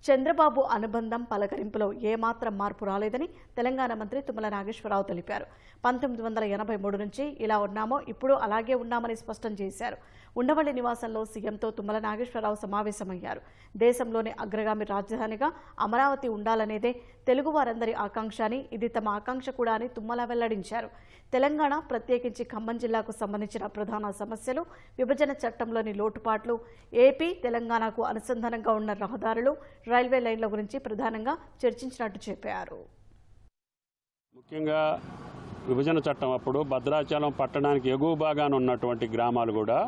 చంద్రబాబు అనుబంధం పలకరింపులో ఏమాత్రం మార్పు రాలేదని తెలంగాణ మంత్రి తుమ్మల నాగేశ్వరరావు తెలిపారు. 1983 నుంచి ఇలా ఉన్నామో ఇప్పుడు అలాగే ఉన్నామని స్పష్టం చేశారు. ఉండవల్లి నివాసంలో సీఎంతో తుమ్మల నాగేశ్వరరావు సమావేశమయ్యారు. దేశంలోని అగ్రగామి రాజధానిగా అమరావతి ఉండాలనేదే తెలుగువారందరి ఆకాంక్ష అని, ఇది తమ ఆకాంక్ష కూడా అని తుమ్మల వెల్లడించారు. తెలంగాణ ప్రత్యేకించి ఖమ్మం జిల్లాకు సంబంధించిన ప్రధాన సమస్యలు, విభజన చట్టంలోని లోటుపాట్లు, ఏపీ తెలంగాణకు అనుసంధానంగా ఉన్న రహదారులు, రైల్వే లైన్ల గురించి ప్రధానంగా చర్చించినట్టు చెప్పారు. ముఖ్యంగా విభజన చట్టం అప్పుడు భద్రాచలం పట్టణానికి ఎగువ భాగాన ఉన్నటువంటి గ్రామాలు కూడా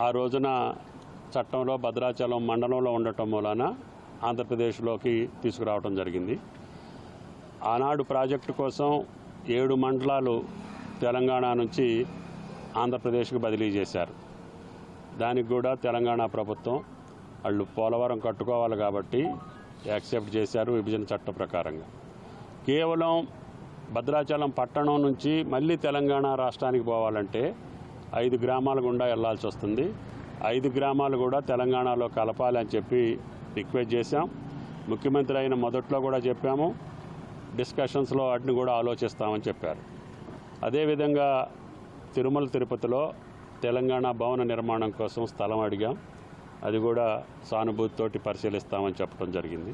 ఆ రోజున చట్టంలో భద్రాచలం మండలంలో ఉండటం మూలాన ఆంధ్రప్రదేశ్లోకి తీసుకురావడం జరిగింది. ఆనాడు ప్రాజెక్టు కోసం 7 మండలాలు తెలంగాణ నుంచి ఆంధ్రప్రదేశ్కి బదిలీ చేశారు. దానికి కూడా తెలంగాణ ప్రభుత్వం వాళ్ళు పోలవరం కట్టుకోవాలి కాబట్టి యాక్సెప్ట్ చేశారు విభజన చట్టం ప్రకారంగా. కేవలం భద్రాచలం పట్టణం నుంచి మళ్ళీ తెలంగాణ రాష్ట్రానికి పోవాలంటే 5 గ్రామాల గుండా వెళ్లాల్సి వస్తుంది. 5 గ్రామాలు కూడా తెలంగాణలో కలపాలి అని చెప్పి రిక్వెస్ట్ చేశాం. ముఖ్యమంత్రి అయిన మొదట్లో కూడా చెప్పాము, డిస్కషన్స్లో వాటిని కూడా ఆలోచిస్తామని చెప్పారు. అదేవిధంగా తిరుమల తిరుపతిలో తెలంగాణ భవన నిర్మాణం కోసం స్థలం అడిగాం. అది కూడా సానుభూతితోటి పరిశీలిస్తామని చెప్పడం జరిగింది.